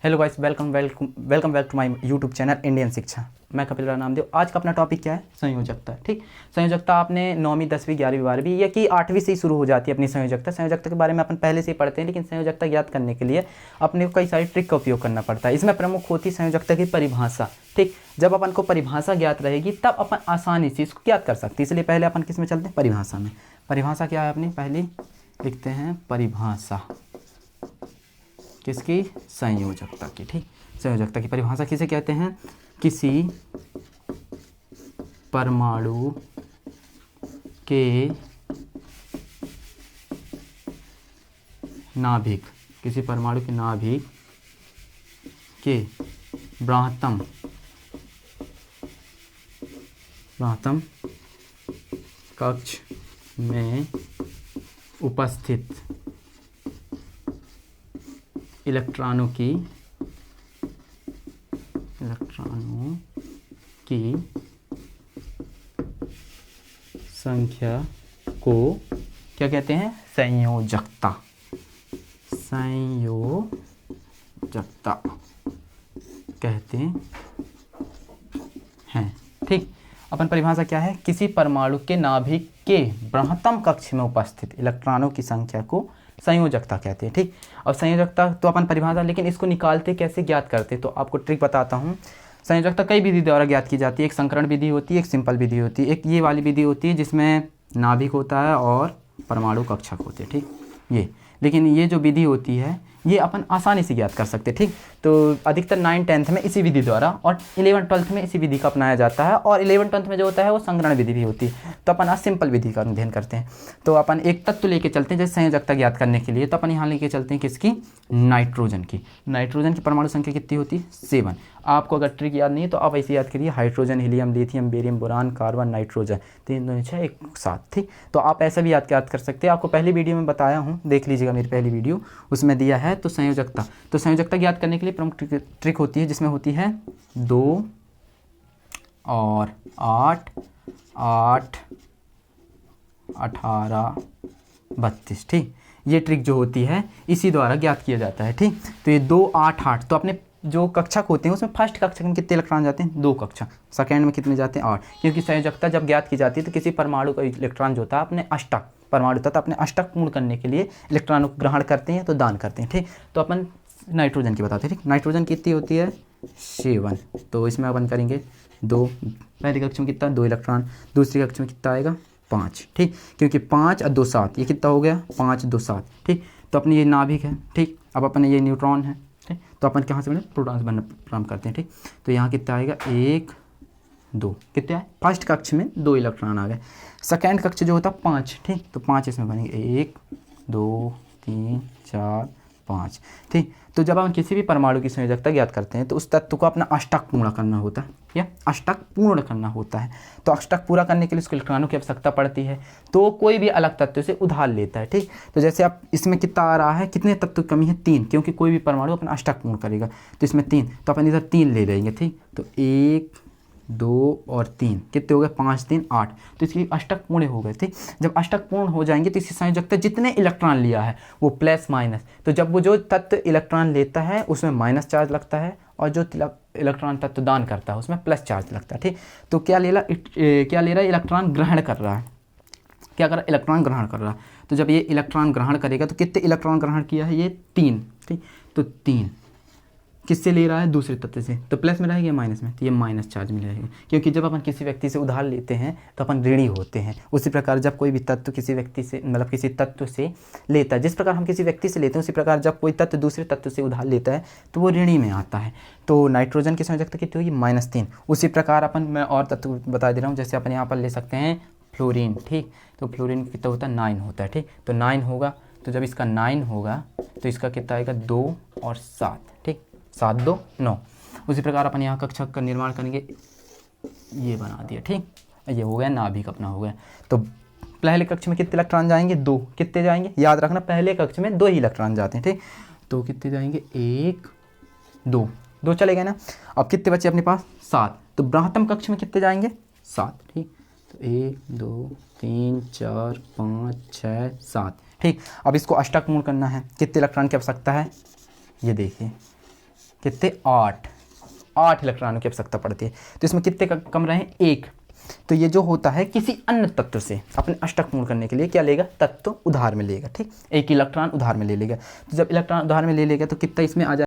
Hello guys, welcome welcome welcome back to my YouTube channel Indian Shiksha. मैं कपिल नामदेव। आज का अपना टॉपिक क्या है? संयोजकता। ठीक, संयोजकता आपने 9वीं 10वीं 11वीं 12वीं या कि 8वीं से ही शुरू हो जाती है अपनी संयोजकता। संयोजकता के बारे में अपन पहले से ही पढ़ते हैं, लेकिन संयोजकता ज्ञात करने के लिए अपने को कई सारी ट्रिक का उपयोग करना पड़ता है। इसमें प्रमुख होती है संयोजकता की परिभाषा। ठीक, जब अपन को परिभाषा ज्ञात रहेगी तब अपन आसानी से इसको ज्ञात कर सकते हैं। इसलिए पहले अपन किस में चलते हैं? परिभाषा में। परिभाषा क्या है अपनी? पहली लिखते हैं परिभाषा किसकी? संयोजकता की। ठीक, संयोजकता की परिभाषा किसे कहते हैं? किसी परमाणु के नाभिक, किसी परमाणु के नाभिक के ब्राह्मतम कक्ष में उपस्थित इलेक्ट्रॉनों की संख्या को क्या कहते हैं? संयोजकता। संयोजकता कहते हैं। ठीक, अपन परिभाषा क्या है? किसी परमाणु के नाभिक के बृहत्तम कक्ष में उपस्थित इलेक्ट्रॉनों की संख्या को संयोजकता कहते हैं। ठीक, अब संयोजकता तो अपन परिभाषा, लेकिन इसको निकालते कैसे, ज्ञात करते, तो आपको ट्रिक बताता हूँ। संयोजकता कई विधि द्वारा ज्ञात की जाती है। एक संकरण विधि होती है, एक सिंपल विधि होती है, एक ये वाली विधि होती है जिसमें नाभिक होता है और परमाणु कक्षक होते हैं। ठीक, ये, लेकिन ये जो विधि होती है ये अपन आसानी से ज्ञात कर सकते हैं। ठीक, तो अधिकतर 9 10th में इसी विधि द्वारा और 11 12th में इसी विधि का अपनाया जाता है, और 11 12th में जो होता है वो संगणन विधि भी होती है। तो अपन आज सिंपल विधि का अध्ययन करते हैं। तो अपन एक तत्व लेके चलते हैं जैसे संयोजकता ज्ञात करने के लिए। तो अपन यहाँ लेके चलते हैं किसकी? नाइट्रोजन की। नाइट्रोजन की परमाणु संख्या कितनी होती है? 7। आपको अगर ट्रिक याद नहीं है तो आप ऐसे याद करिए, hydrogen, helium, lithium, barium, boron, carbon, nitrogen, 3 2 6 1 7। ठीक, तो आप ऐसा भी याद कर सकते हैं। आपको पहली वीडियो में बताया हूँ, देख लीजिएगा मेरी पहली वीडियो, उसमें दिया है। तो संयोजकता, तो संयोजकता ज्ञात करने के लिए प्रमुख ट्रिक होती है जिसमें होती है 2 और 8 8 18 32। ठीक, ये ट्रिक जो होती है इसी द्वारा ज्ञात किया जाता है। ठीक, तो ये 2 8 8, तो अपने जो कक्षक होते हैं उसमें फर्स्ट कक्षक में कितने इलेक्ट्रॉन जाते हैं? 2 कक्षक। सेकेंड में कितने जाते हैं? 8। क्योंकि संयोजकता जब ज्ञात की जाती है तो किसी परमाणु का इलेक्ट्रॉन जो होता है अपने अष्टक परमाणु तथा अपने अष्टक पूर्ण करने के लिए इलेक्ट्रॉनों को ग्रहण करते हैं, तो दान करते हैं। ठीक, तो अपन नाइट्रोजन की बताते हैं। ठीक, नाइट्रोजन कितनी होती है? 7। तो इसमें अपन करेंगे 2, पहली कक्ष में कितना? 2 इलेक्ट्रॉन, दूसरी कक्ष में कितना आएगा? 5। ठीक, क्योंकि 5 और 2 7, ये कितना हो गया? 5 2 7। ठीक, तो अपनी ये नाभिक है। ठीक, अब अपन ये न्यूट्रॉन है। ठीक, तो अपन कहाँ से बने? प्रोटॉन बनना प्रारंभ करते हैं। ठीक, तो यहाँ कितना आएगा? 1 2, कितने आए? फर्स्ट कक्ष में 2 इलेक्ट्रॉन आ गए। सेकेंड कक्ष जो होता है 5। ठीक, तो 5 इसमें बनेंगे, 1 2 3 4 5। ठीक, तो जब हम किसी भी परमाणु की संयोजकता ज्ञात करते हैं तो उस तत्व को अपना अष्टक पूर्ण करना होता है, या अष्टक पूर्ण करना होता है। तो अष्टक पूरा करने के लिए उसको इलेक्ट्रॉनों की आवश्यकता पड़ती है, तो कोई भी अलग तत्व से उधार लेता है। ठीक, तो जैसे आप इसमें कितना आ रहा है, कितने तत्व की कमी है? 3, क्योंकि कोई भी परमाणु अपना अष्टक पूर्ण करेगा, तो इसमें 3, तो अपन इधर 3 ले लेंगे। ठीक, तो 1 2 और 3 कितने हो गए? 5 3 8। तो इसकी अष्टक पूर्ण हो गए। ठीक, जब अष्टक पूर्ण हो जाएंगे तो इसकी संयोजकता जितने इलेक्ट्रॉन लिया है वो प्लस माइनस, तो जब वो जो तत्व इलेक्ट्रॉन लेता है उसमें माइनस चार्ज लगता है, और जो इलेक्ट्रॉन तत्व दान करता है उसमें प्लस चार्ज लगता है। ठीक, तो क्या ले रहा है? इलेक्ट्रॉन ग्रहण कर रहा है। क्या कर रहा है? इलेक्ट्रॉन ग्रहण कर रहा है। तो जब ये इलेक्ट्रॉन ग्रहण करेगा तो कितने इलेक्ट्रॉन ग्रहण किया है? ये 3। ठीक, तो 3 किससे ले रहा है? दूसरे तत्व से, तो प्लस में रहेगा माइनस में, तो ये माइनस चार्ज में रहेगा। क्योंकि जब अपन किसी व्यक्ति से उधार लेते हैं तो अपन ऋणी होते हैं। उसी प्रकार जब कोई भी तत्व किसी व्यक्ति से, मतलब किसी तत्व से लेता है, जिस प्रकार हम किसी व्यक्ति से लेते हैं उसी प्रकार जब कोई तत्व दूसरे तत्व से उधार लेता है तो वो ऋणी में आता है। तो नाइट्रोजन की संयोजकता कितनी होगी? -3। उसी प्रकार अपन, मैं और तत्व बता दे रहा हूँ, जैसे अपन यहाँ पर ले सकते हैं फ्लोरीन। ठीक, तो फ्लोरीन कितना होता है? 9 होता है। ठीक, तो 9 होगा, तो जब इसका 9 होगा तो इसका कितना आएगा? 2 और 7। ठीक, 7 2 9। उसी प्रकार अपन यहाँ कक्षक का निर्माण करेंगे, ये बना दिया। ठीक, ये हो गया नाभिक अपना हो गया। तो पहले कक्ष में कितने इलेक्ट्रॉन जाएंगे? 2। कितने जाएंगे? याद रखना, पहले कक्ष में 2 ही इलेक्ट्रॉन जाते हैं। ठीक, तो कितने जाएंगे? 1 2 2 चले गए ना। अब कितने बचे अपने पास? 7। तो बृहत्तम कक्ष में कितने जाएंगे? 7। ठीक, तो 1 2 3 4 5 6 7। ठीक, अब इसको अष्टक पूर्ण करना है। कितने इलेक्ट्रॉन की आवश्यकता है? ये देखिए, कितने 8 इलेक्ट्रॉनों की आवश्यकता पड़ती है। तो इसमें कितने कम रहे 1। तो ये जो होता है किसी अन्य तत्व से अपने अष्टक पूर्ण करने के लिए क्या लेगा, तत्व उधार में लेगा, ठीक, 1 इलेक्ट्रॉन उधार में ले लेगा। तो जब इलेक्ट्रॉन उधार में ले लेगा तो कितना इसमें आ जाएगा